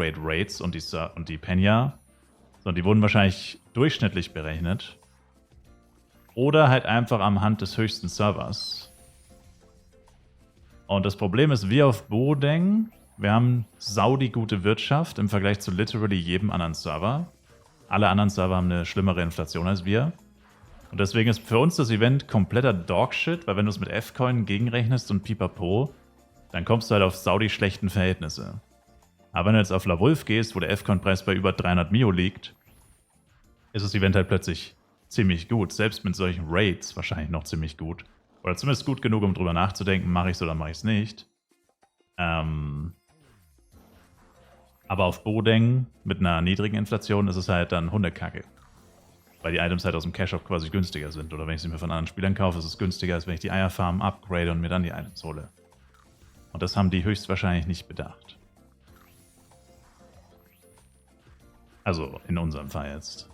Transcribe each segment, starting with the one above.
Upgrade Rates und die Penya. So, die wurden wahrscheinlich durchschnittlich berechnet. Oder halt einfach am Hand des höchsten Servers. Und das Problem ist, wir auf Bodeng, wir haben saudi gute Wirtschaft im Vergleich zu literally jedem anderen Server. Alle anderen Server haben eine schlimmere Inflation als wir. Und deswegen ist für uns das Event kompletter Dogshit, weil wenn du es mit F-Coin gegenrechnest und pipapo, dann kommst du halt auf saudi schlechten Verhältnisse. Aber wenn du jetzt auf La Wolf gehst, wo der F-Coin-Preis bei über 300 Mio liegt, ist das Event halt plötzlich ziemlich gut. Selbst mit solchen Rates wahrscheinlich noch ziemlich gut. Oder zumindest gut genug, um drüber nachzudenken, mache ich es oder mache ich es nicht. Aber auf Bodeng mit einer niedrigen Inflation ist es halt dann Hundekacke. Weil die Items halt aus dem Cash-Shop quasi günstiger sind. Oder wenn ich sie mir von anderen Spielern kaufe, ist es günstiger, als wenn ich die Eierfarm upgrade und mir dann die Items hole. Und das haben die höchstwahrscheinlich nicht bedacht. Also in unserem Fall jetzt.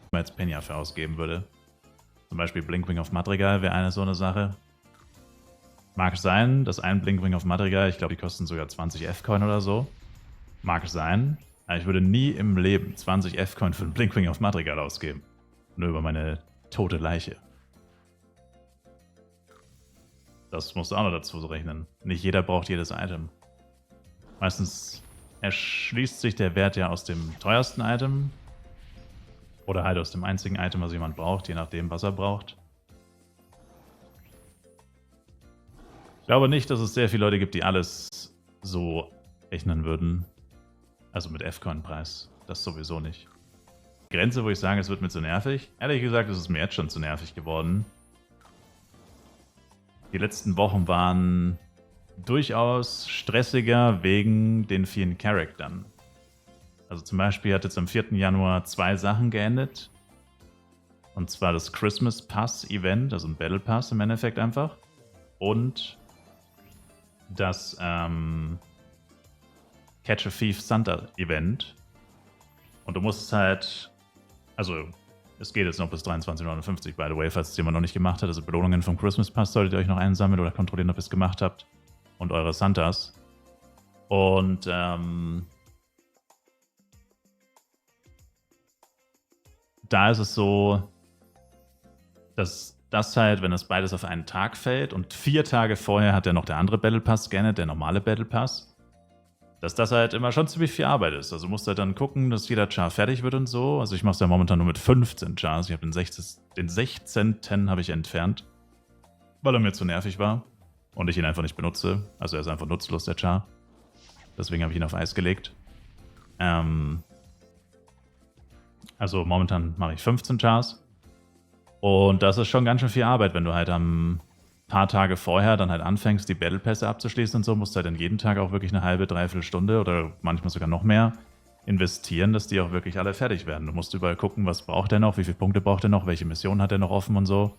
Wenn man jetzt Penya für ausgeben würde. Zum Beispiel Blinkwing auf Madrigal wäre eine so eine Sache. Mag sein, dass ein Blinkwing auf Madrigal, ich glaube, die kosten sogar 20 F-Coin oder so. Mag sein, aber ich würde nie im Leben 20 F-Coin für einen Blinkwing auf Madrigal ausgeben. Nur über meine tote Leiche. Das musst du auch noch dazu rechnen. Nicht jeder braucht jedes Item. Meistens erschließt sich der Wert ja aus dem teuersten Item. Oder halt aus dem einzigen Item, was jemand braucht, je nachdem, was er braucht. Ich glaube nicht, dass es sehr viele Leute gibt, die alles so rechnen würden. Also mit F-Coin-Preis. Das sowieso nicht. Grenze, wo ich sage, es wird mir zu nervig. Ehrlich gesagt, ist es mir jetzt schon zu nervig geworden. Die letzten Wochen waren durchaus stressiger wegen den vielen Charaktern. Also zum Beispiel hat jetzt am 4. Januar 2 Sachen geendet. Und zwar das Christmas Pass Event, also ein Battle Pass im Endeffekt einfach. Und das Catch a Thief Santa Event. Und du musst halt, also es geht jetzt noch bis 23:59 by the way, falls es jemand noch nicht gemacht hat. Also Belohnungen vom Christmas Pass solltet ihr euch noch einsammeln oder kontrollieren, ob ihr es gemacht habt. Und eure Santas. Und da ist es so, dass das halt, wenn das beides auf einen Tag fällt und 4 Tage vorher hat ja noch der andere Battle Pass gescannt, der normale Battle Pass, dass das halt immer schon ziemlich viel Arbeit ist. Also musst du halt dann gucken, dass jeder Char fertig wird und so. Also ich mache es ja momentan nur mit 15 Chars. Ich habe den 16. habe ich entfernt, weil er mir zu nervig war und ich ihn einfach nicht benutze. Also er ist einfach nutzlos, der Char. Deswegen habe ich ihn auf Eis gelegt. Also momentan mache ich 15 Chars. Und das ist schon ganz schön viel Arbeit, wenn du halt am paar Tage vorher dann halt anfängst, die Battle Pässe abzuschließen und so, musst du halt dann jeden Tag auch wirklich eine halbe, dreiviertel Stunde oder manchmal sogar noch mehr investieren, dass die auch wirklich alle fertig werden. Du musst überall gucken, was braucht er noch, wie viele Punkte braucht er noch, welche Missionen hat er noch offen und so.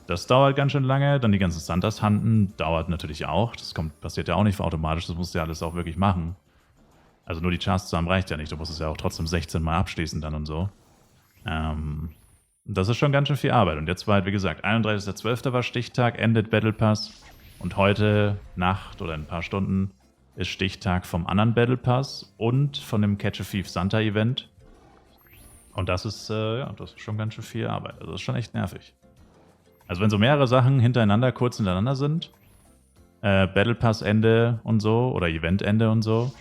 Das dauert ganz schön lange. Dann die ganzen Santas handen dauert natürlich auch. Das passiert ja auch nicht automatisch, das musst du ja alles auch wirklich machen. Also nur die Chars zusammen reicht ja nicht. Du musst es ja auch trotzdem 16 Mal abschließen dann und so. Das ist schon ganz schön viel Arbeit. Und jetzt war halt, wie gesagt, 31.12. war Stichtag, endet Battle Pass. Und heute Nacht oder in ein paar Stunden ist Stichtag vom anderen Battle Pass und von dem Catch a Thief Santa Event. Und das ist, ja, das ist schon ganz schön viel Arbeit. Also das ist schon echt nervig. Also wenn so mehrere Sachen hintereinander, kurz hintereinander sind, Battle Pass Ende und so, oder Event Ende und so,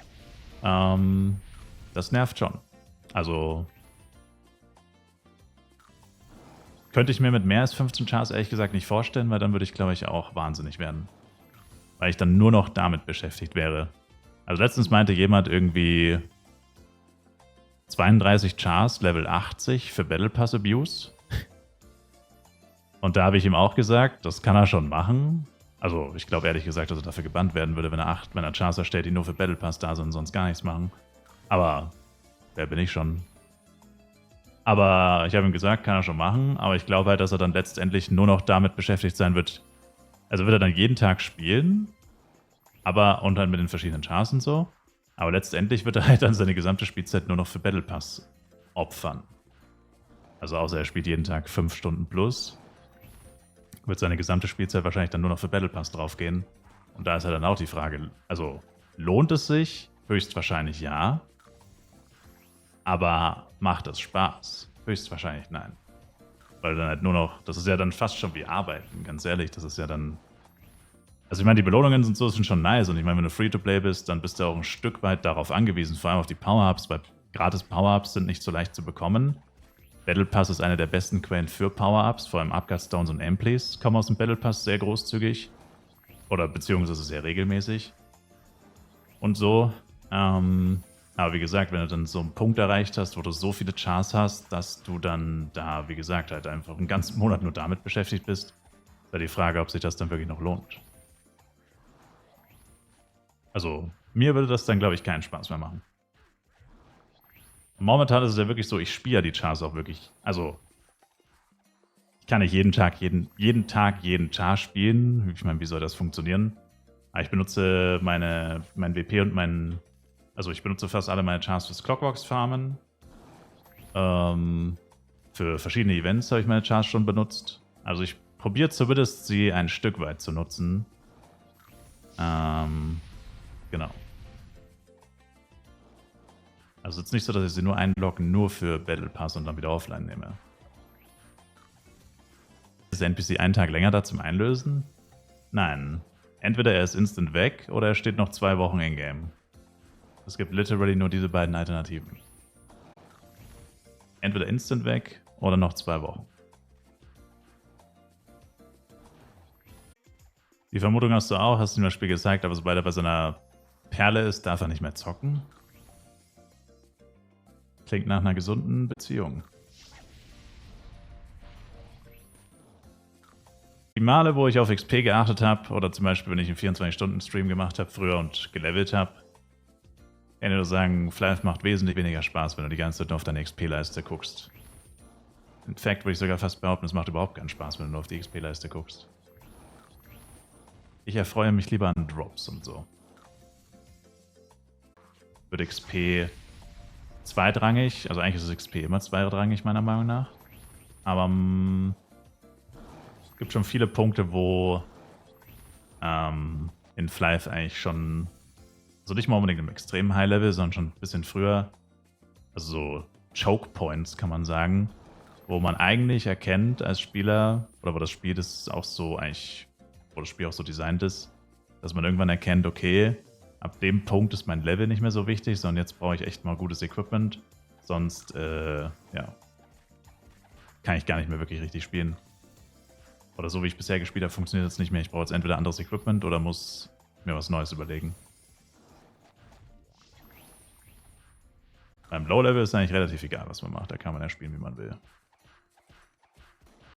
das nervt schon. Also könnte ich mir mit mehr als 15 Chars ehrlich gesagt nicht vorstellen, weil dann würde ich, glaube ich, auch wahnsinnig werden. Weil ich dann nur noch damit beschäftigt wäre. Also letztens meinte jemand irgendwie 32 Chars, Level 80 für Battle Pass Abuse. Und da habe ich ihm auch gesagt, das kann er schon machen. Also ich glaube ehrlich gesagt, dass er dafür gebannt werden würde, wenn er Chars erstellt, die nur für Battle Pass da sind und sonst gar nichts machen. Aber wer bin ich schon? Aber ich habe ihm gesagt, kann er schon machen. Aber ich glaube halt, dass er dann letztendlich nur noch damit beschäftigt sein wird. Also wird er dann jeden Tag spielen. Und dann mit den verschiedenen Chars und so. Aber letztendlich wird er halt dann seine gesamte Spielzeit nur noch für Battle Pass opfern. Also außer er spielt jeden Tag 5 Stunden plus, wird seine gesamte Spielzeit wahrscheinlich dann nur noch für Battle Pass draufgehen. Und da ist ja dann auch die Frage, also lohnt es sich? Höchstwahrscheinlich ja. Aber macht es Spaß? Höchstwahrscheinlich nein. Weil dann halt nur noch, das ist ja dann fast schon wie Arbeiten, ganz ehrlich. Das ist ja dann. Also ich meine, die Belohnungen sind so sind schon nice. Und ich meine, wenn du Free-to-Play bist, dann bist du auch ein Stück weit darauf angewiesen, vor allem auf die Power-Ups, weil gratis Power-Ups sind nicht so leicht zu bekommen. Battle Pass ist eine der besten Quellen für Power-Ups, vor allem Upguard Stones und Amplies kommen aus dem Battle Pass sehr großzügig. Oder beziehungsweise sehr regelmäßig. Und so. Aber wie gesagt, wenn du dann so einen Punkt erreicht hast, wo du so viele Chars hast, dass du dann da, wie gesagt, halt einfach einen ganzen Monat nur damit beschäftigt bist, ist ja die Frage, ob sich das dann wirklich noch lohnt. Also, mir würde das dann, glaube ich, keinen Spaß mehr machen. Momentan ist es ja wirklich so, ich spiele ja die Chars auch wirklich. Also, ich kann nicht jeden Tag jeden Char spielen. Ich meine, wie soll das funktionieren? Aber ich benutze mein WP und also ich benutze fast alle meine Chars fürs Clockworks-Farmen. Für verschiedene Events habe ich meine Chars schon benutzt. Also ich probiere zumindest sie ein Stück weit zu nutzen. Genau. Also es ist nicht so, dass ich sie nur einloggen, nur für Battle Pass und dann wieder offline nehme. Ist der NPC einen Tag länger da zum Einlösen? Nein. Entweder er ist instant weg oder er steht noch 2 Wochen in-game. Es gibt literally nur diese beiden Alternativen. Entweder instant weg oder noch 2 Wochen. Die Vermutung hast du auch, hast du ihm das Spiel gezeigt, aber sobald er bei seiner Perle ist, darf er nicht mehr zocken. Klingt nach einer gesunden Beziehung. Die Male, wo ich auf XP geachtet habe, oder zum Beispiel, wenn ich einen 24-Stunden-Stream gemacht habe früher und gelevelt habe, kann ich nur sagen, Flife macht wesentlich weniger Spaß, wenn du die ganze Zeit nur auf deine XP-Leiste guckst. In fact würde ich sogar fast behaupten, es macht überhaupt keinen Spaß, wenn du nur auf die XP-Leiste guckst. Ich erfreue mich lieber an Drops und so. Wird XP zweitrangig, also eigentlich ist es XP immer zweitrangig, meiner Meinung nach. Aber es gibt schon viele Punkte, wo in Flife eigentlich schon, also nicht mal unbedingt im extremen High-Level, sondern schon ein bisschen früher, also so Choke-Points kann man sagen, wo man eigentlich erkennt als Spieler, oder wo das Spiel das auch so eigentlich, wo das Spiel auch so designt ist, dass man irgendwann erkennt, okay, ab dem Punkt ist mein Level nicht mehr so wichtig, sondern jetzt brauche ich echt mal gutes Equipment, sonst, ja, kann ich gar nicht mehr wirklich richtig spielen. Oder so wie ich bisher gespielt habe, funktioniert das nicht mehr. Ich brauche jetzt entweder anderes Equipment oder muss mir was Neues überlegen. Beim Low-Level ist eigentlich relativ egal, was man macht. Da kann man ja spielen, wie man will.